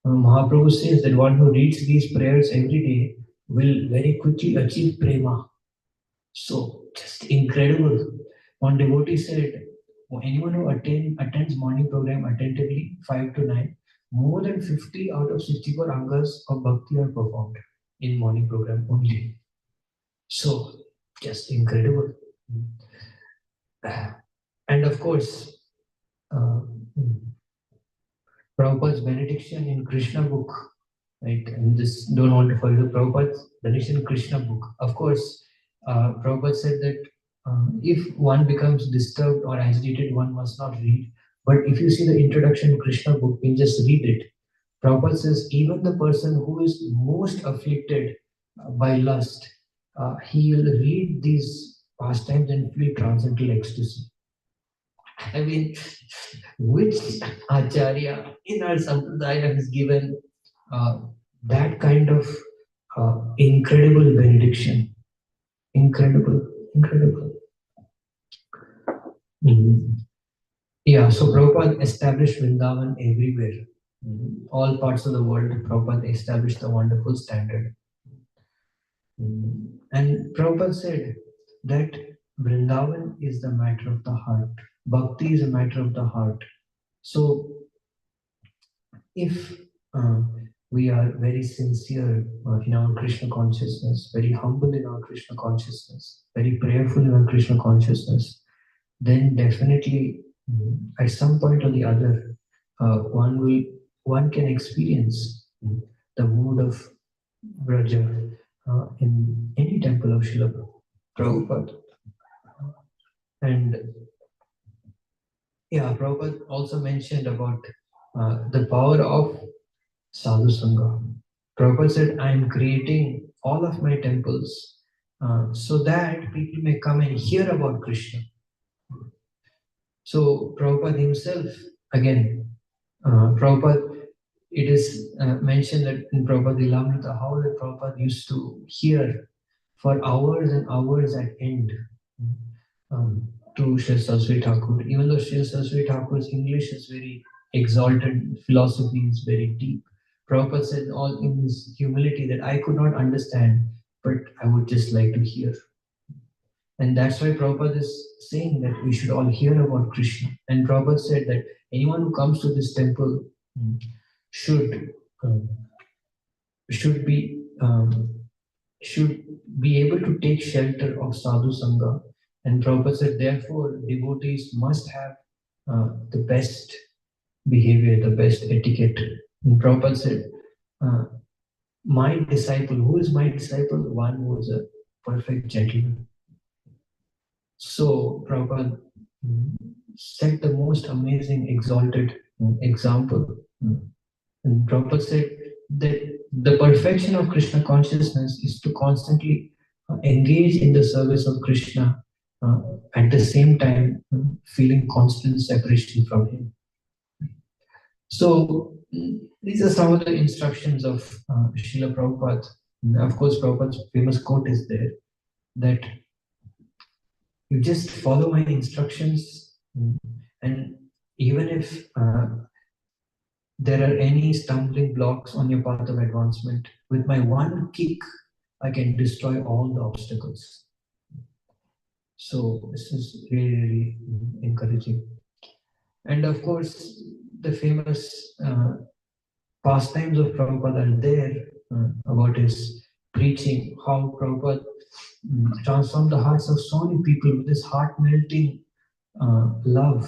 Mahaprabhu says that one who reads these prayers every day will very quickly achieve prema. So just incredible. One devotee said, anyone who attends morning program attentively, 5 to 9, more than 50 out of 64 angas of bhakti are performed in morning program only. So just incredible. And of course, Prabhupada's benediction in Krishna book, right? And just don't want to forget Prabhupada's benediction in Krishna book. Of course, Prabhupada said that if one becomes disturbed or agitated, one must not read. But if you see the introduction to Krishna book, you can just read it. Prabhupada says even the person who is most afflicted by lust, he will read these pastimes and feel transcendental ecstasy. I mean, which Acharya in our Sampradaya has given that kind of incredible benediction? Incredible, incredible. Yeah, so Prabhupada established Vrindavan everywhere. All parts of the world, Prabhupada established a wonderful standard. And Prabhupada said that Vrindavan is the matter of the heart. Bhakti is a matter of the heart. So, if we are very sincere in our Krishna consciousness, very humble in our Krishna consciousness, very prayerful in our Krishna consciousness, then definitely at some point or the other, one can experience the mood of Braja in any temple of Srila Prabhupada. And Yeah, Prabhupada also mentioned about the power of Sadhu Sangha. Prabhupada said, I am creating all of my temples so that people may come and hear about Krishna. So Prabhupada himself, again, Prabhupada, it is mentioned that in Prabhupada Ilamrita, how the Prabhupada used to hear for hours and hours at end to Sri Saraswati Thakur. Even though Sri Saraswati Thakur's English is very exalted, philosophy is very deep. Prabhupada said all in his humility that I could not understand, but I would just like to hear. And that's why Prabhupada is saying that we should all hear about Krishna. And Prabhupada said that anyone who comes to this temple should um, should be um, should be able to take shelter of sadhu sangha. And Prabhupada said, therefore, devotees must have the best behavior, the best etiquette. And Prabhupada said, uh, my disciple, who is my disciple? One who is a perfect gentleman. So Prabhupada set the most amazing, exalted example. And Prabhupada said that the perfection of Krishna consciousness is to constantly engage in the service of Krishna at the same time feeling constant separation from Him. So these are some of the instructions of Srila Prabhupada. And of course, Prabhupada's famous quote is there that you just follow my instructions, and even if there are any stumbling blocks on your path of advancement, with my one kick, I can destroy all the obstacles. So this is really, really encouraging. And of course, the famous pastimes of Prabhupada are there about his preaching, how Prabhupada transformed the hearts of so many people with this heart-melting love.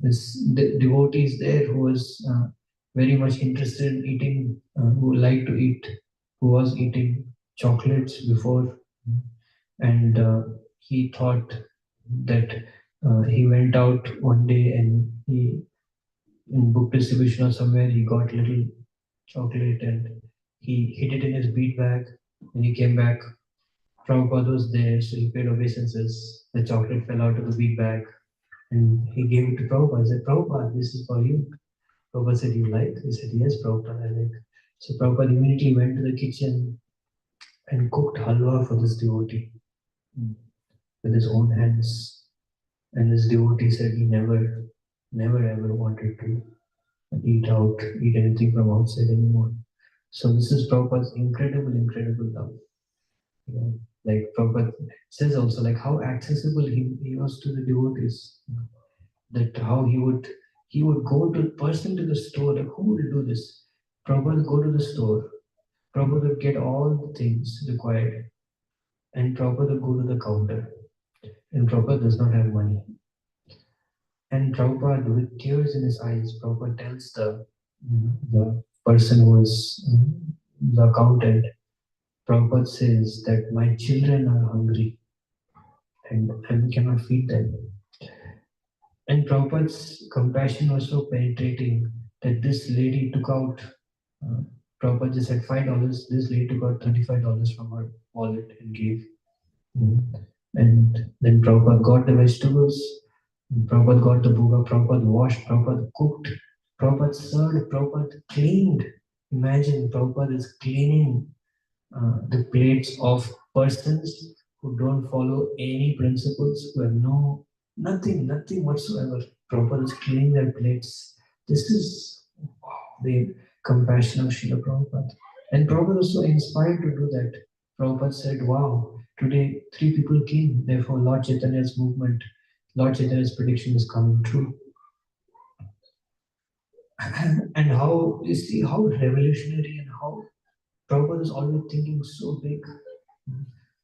This devotees there who was very much interested in eating, who liked to eat, who was eating chocolates before, and he thought that he went out one day and he, in book distribution or somewhere, he got little chocolate and he hid it in his bead bag. When he came back, Prabhupada was there, so he paid obeisances. The chocolate fell out of the bead bag and he gave it to Prabhupada. He said, Prabhupada, this is for you. Prabhupada said, you like? He said, yes, Prabhupada, I like. So Prabhupada immediately went to the kitchen and cooked halwa for this devotee with his own hands. And this devotee said he never ever wanted to eat anything from outside anymore. So this is Prabhupada's incredible love. You know, like Prabhupada says also, like how accessible he was to the devotees. That how he would go to person to the store. Like who will do this? Prabhupada would go to the store. Prabhupada would get all the things required, and Prabhupada would go to the counter. And Prabhupada does not have money. And Prabhupada, with tears in his eyes, Prabhupada tells the person who is the accountant, Prabhupada says that my children are hungry and we cannot feed them. And Prabhupada's compassion was so penetrating that this lady took out, Prabhupada just said $5, this lady took out $35 from her wallet and gave. And then Prabhupada got the vegetables, Prabhupada got the bhoga, Prabhupada washed, Prabhupada cooked, Prabhupada served, Prabhupada cleaned. Imagine Prabhupada is cleaning the plates of persons who don't follow any principles, who have nothing whatsoever. Prabhupada is cleaning their plates. This is the compassion of Srila Prabhupada. And Prabhupada was so inspired to do that. Prabhupada said, wow, today 3 people came, therefore Lord Chaitanya's movement, Lord Chaitanya's prediction is coming true. And how, you see how revolutionary and how Prabhupada is always thinking so big.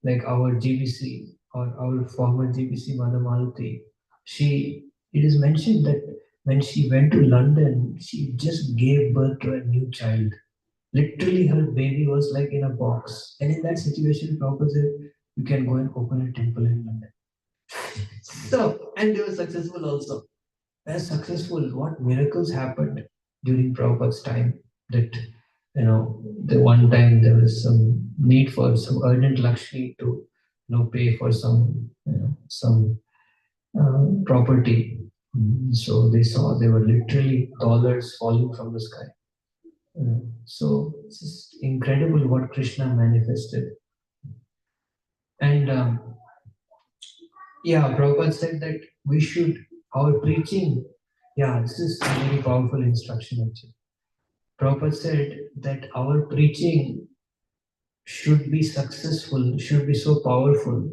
Like our GBC or our former GBC Mother Maruti, it is mentioned that when she went to London, she just gave birth to a new child. Literally, her baby was like in a box. And in that situation, Prabhupada said, you can go and open a temple in London. So, and they were successful also. as successful. What miracles happened during Prabhupada's time that, the one time there was some need for some urgent Lakshmi to, pay for some property. So they saw there were literally dollars falling from the sky. So it's just incredible what Krishna manifested. And yeah, Prabhupada said that we should, our preaching, yeah, this is a very powerful instruction actually. Prabhupada said that our preaching should be successful, should be so powerful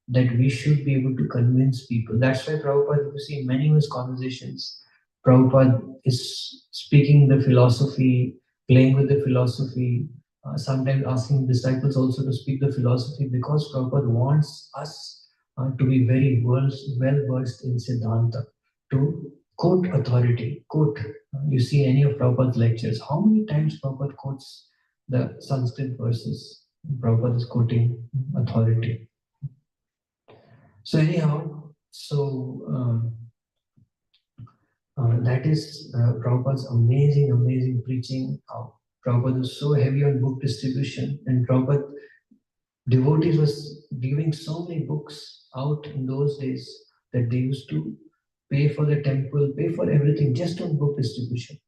that we should be able to convince people. That's why Prabhupada, you see, in many of his conversations, Prabhupada is speaking the philosophy, playing with the philosophy, sometimes asking disciples also to speak the philosophy because Prabhupada wants us to be very well versed in Siddhanta, to quote authority, quote. You see any of Prabhupada's lectures, how many times Prabhupada quotes the Sanskrit verses? Prabhupada is quoting authority. So anyhow, that is Prabhupada's amazing preaching. Prabhupada was so heavy on book distribution, and Prabhupada devotees was giving so many books out in those days that they used to pay for the temple, pay for everything just on book distribution.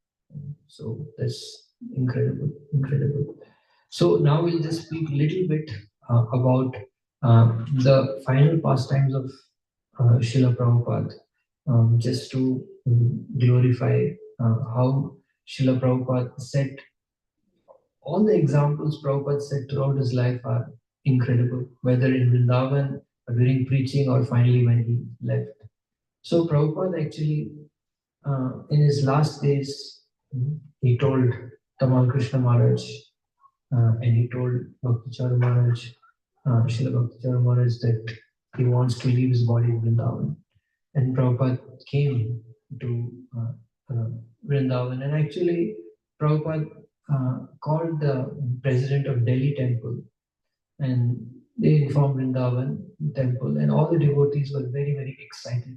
So that's incredible. So now we'll just speak a little bit about the final pastimes of Srila Prabhupada, just to glorify how Srila Prabhupada set all the examples Prabhupada set throughout his life are incredible, whether in Vrindavan, or during preaching, or finally when he left. So Prabhupada actually, in his last days, he told Tamal Krishna Maharaj, and he told Bhaktichara Maharaj, Srila Bhaktichara Maharaj, that he wants to leave his body in Vrindavan. And Prabhupada came to Vrindavan, and actually Prabhupada called the president of Delhi temple, and they informed Vrindavan temple, and all the devotees were very excited.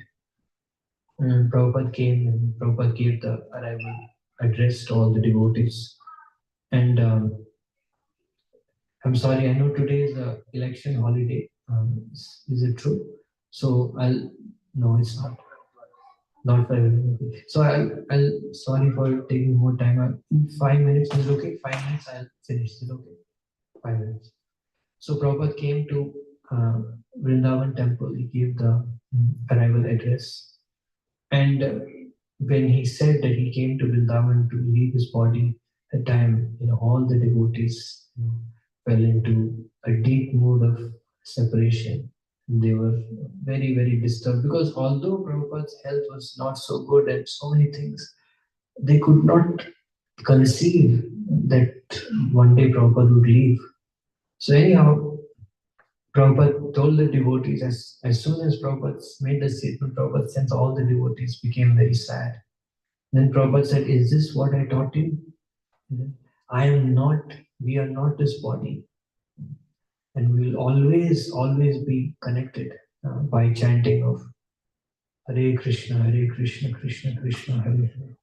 And Prabhupada came, and Prabhupada gave the arrival address to all the devotees. And I'm sorry, I know today is the election holiday. Is it true? So no, it's not. Not for everyone. Okay. So I'll sorry for taking more time. In 5 minutes, is it okay? 5 minutes, I'll finish. Is it okay? 5 minutes. So Prabhupada came to Vrindavan temple. He gave the arrival address. And when he said that he came to Vrindavan to leave his body, at time, all the devotees fell into a deep mood of separation. They were very disturbed because although Prabhupada's health was not so good and so many things, they could not conceive that one day Prabhupada would leave. So anyhow, Prabhupada told the devotees, as soon as Prabhupada made the statement, Prabhupada sense all the devotees became very sad. Then Prabhupada said, is this what I taught you? We are not this body. And we will always be connected by chanting of Hare Krishna, Krishna Krishna, Hare Hare,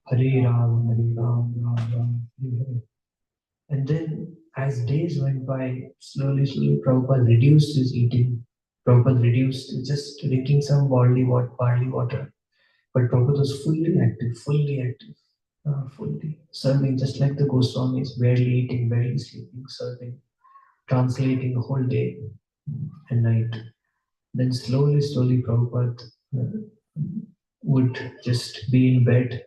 Hare Ram, Ram Ram, Hare Hare. And then as days went by, slowly Prabhupada reduced his eating. Prabhupada reduced just drinking some barley water. But Prabhupada was fully active, fully serving just like the Goswamis, barely eating, barely sleeping, serving, translating the whole day and night. Then slowly Prabhupada would just be in bed,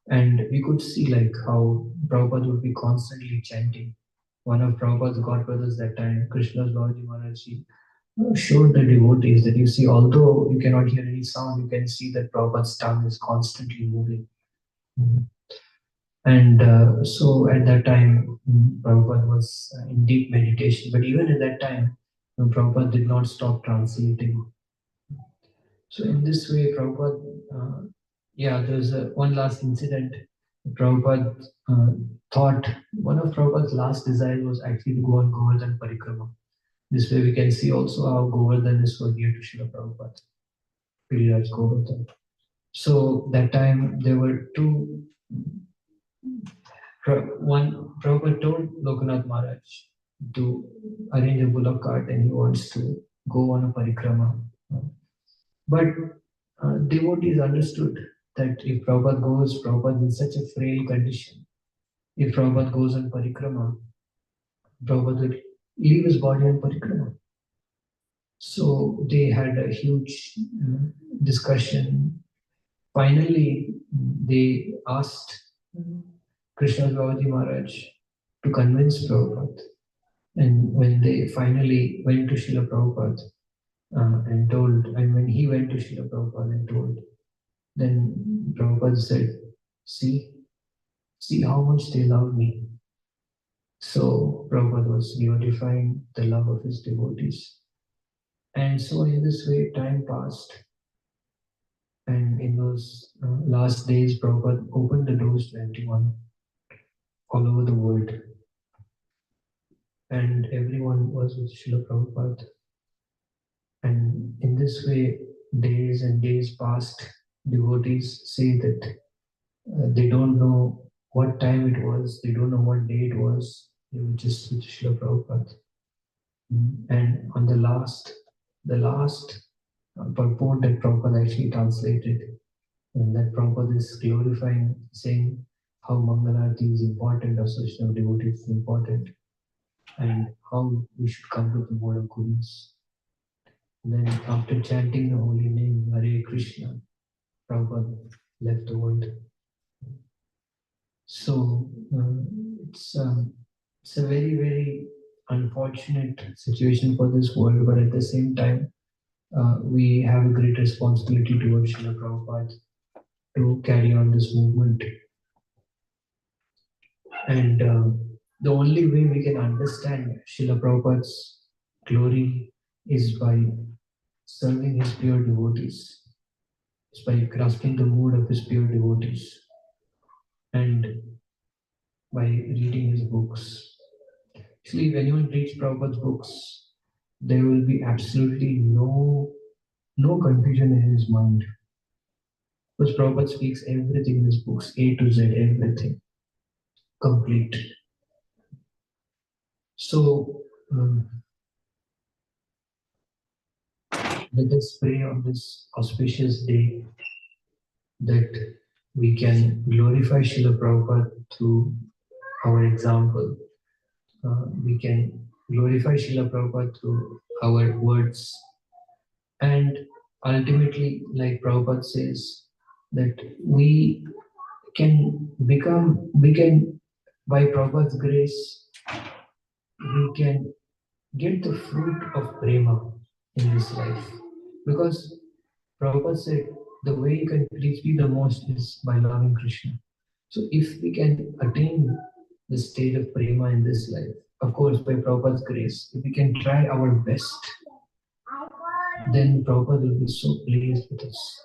and we could see like how Prabhupada would be constantly chanting. One of Prabhupada's godbrothers that time, Krishna's Bhavaji Maharaj, showed the devotees that you see, although you cannot hear any sound, you can see that Prabhupada's tongue is constantly moving. And so at that time, Prabhupada was in deep meditation. But even at that time, Prabhupada did not stop translating. So in this way, Prabhupada, there's one last incident. Prabhupada thought one of Prabhupada's last desires was actually to go on Govardhan Parikrama. This way we can see also how Govardhan is so dear to Srila Prabhupada, Giriraj Govardhan. So that time there were two. One Prabhupada told Lokanath Maharaj to arrange a bullock cart and he wants to go on a parikrama. But devotees understood that if Prabhupada is in such a frail condition. If Prabhupada goes on parikrama, Prabhupada will leave his body on parikrama. So they had a huge discussion. Finally, they asked Krishna Babaji Maharaj to convince Prabhupada. And when they finally went to Srila Prabhupada and when he went to Srila Prabhupada and told, then Prabhupada said, see how much they love me. So Prabhupada was glorifying the love of his devotees. And so in this way, time passed. And in those last days, Prabhupada opened the doors to everyone all over the world. And everyone was with Srila Prabhupada. And in this way, days and days passed. Devotees say that they don't know what time it was, they don't know what day it was. They were just with Srila Prabhupada. And on the last purport that Prabhupada actually translated, and that Prabhupada is glorifying, saying how Mangalarti is important, association of devotees is important, and how we should come to the word of goodness. Then after chanting the holy name, Hare Krishna, Prabhupada left the world. So it's a very, very unfortunate situation for this world, but at the same time, we have a great responsibility towards Srila Prabhupada to carry on this movement. And the only way we can understand Srila Prabhupada's glory is by serving his pure devotees, is by grasping the mood of his pure devotees, and by reading his books. Actually, if anyone reads Prabhupada's books, there will be absolutely no confusion in his mind. Because Prabhupada speaks everything in his books, A to Z, everything, complete. So, let us pray on this auspicious day that we can glorify Srila Prabhupada through our example. We can glorify Srila Prabhupada through our words. And ultimately, like Prabhupada says, that we can, by Prabhupada's grace, we can get the fruit of prema in this life. Because Prabhupada said, the way you can please me the most is by loving Krishna. So if we can attain the state of prema in this life, of course by Prabhupada's grace, if we can try our best, then Prabhupada will be so pleased with us.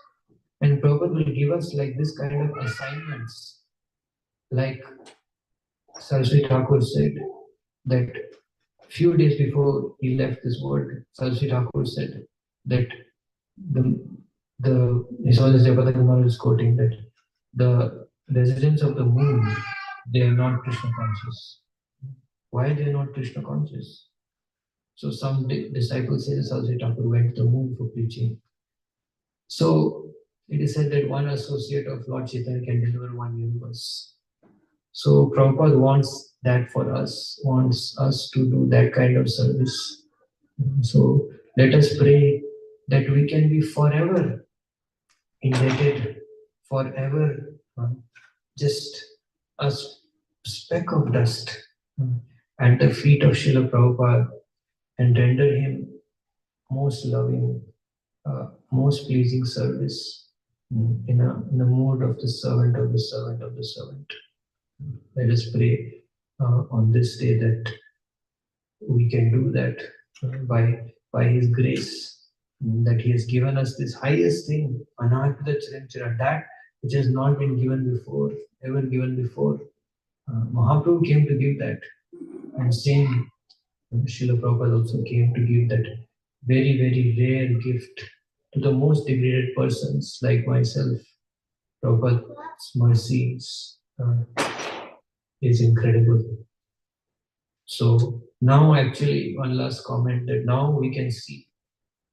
And Prabhupada will give us like this kind of assignments. Like Saraswati Thakur said, that few days before he left this world, Saraswati Thakur said that his Holiness Jayaprakash Kumar is quoting that the residents of the moon, they are not Krishna conscious. Why they are not Krishna conscious? So some disciples say that Saraswati Thakur went to the moon for preaching. So it is said that one associate of Lord Chaitanya can deliver one universe. So Prabhupada wants that for us, wants us to do that kind of service. So let us pray that we can be forever indebted, forever just a speck of dust at the feet of Srila Prabhupada and render him most loving, most pleasing service in the mood of the servant of the servant of the servant. Let us pray on this day that we can do that by His grace, that He has given us this highest thing, Anarpita Chiranchara, that which has not been given before, ever given before. Mahaprabhu came to give that, and same Srila Prabhupada also came to give that very, very rare gift to the most degraded persons like myself. Prabhupada's mercies is incredible. So now actually one last comment that now we can see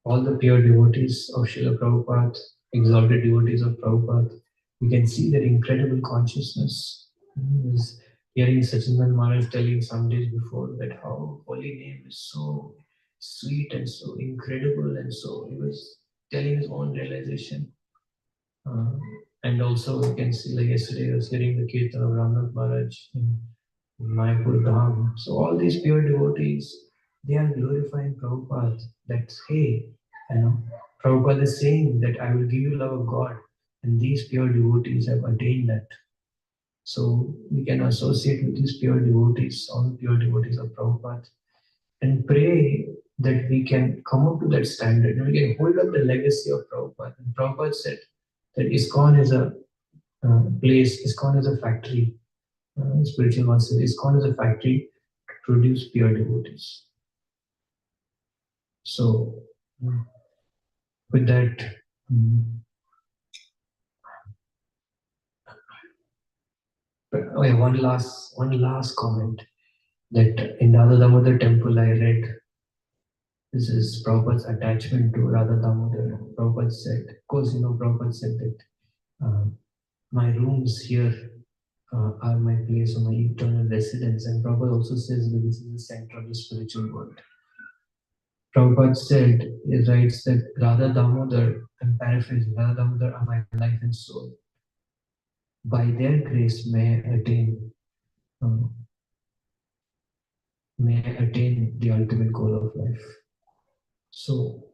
all the pure devotees of Srila Prabhupada, exalted devotees of Prabhupada. We can see their incredible consciousness. I was hearing Sachindan Maharaj telling some days before that how holy name is so sweet and so incredible, and so he was telling his own realization. And also you can see, like yesterday I was hearing the Kirtan of Ramnath Maharaj in Mayapur Dham. So all these pure devotees, they are glorifying Prabhupada. That's, hey, Prabhupada is saying that I will give you love of God, and these pure devotees have attained that. So we can associate with these pure devotees, all the pure devotees of Prabhupada, and pray that we can come up to that standard and we can hold up the legacy of Prabhupada. And Prabhupada said that ISKCON is a place, ISKCON is a factory. Spiritual master, ISKCON is a factory to produce pure devotees. So, with that, one last comment that in Radha Damodar temple I read. This is Prabhupada's attachment to Radha Damodar. Prabhupada said, of course, Prabhupada said that my rooms here are my place or my eternal residence. And Prabhupada also says that this is the center of the spiritual world. Prabhupada said, he writes that Radha Damodar, I'm paraphrasing, Radha Damodar are my life and soul. By their grace may I attain the ultimate goal of life. So,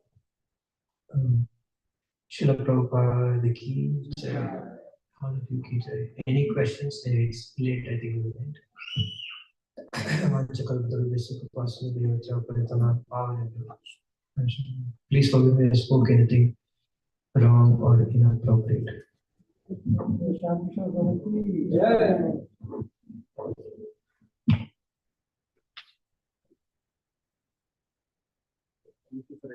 Srila Prabhupada ki jai, all of you ki jai. Any questions? It's late, I think we will end. Please forgive me if I spoke anything wrong or inappropriate. Thank you for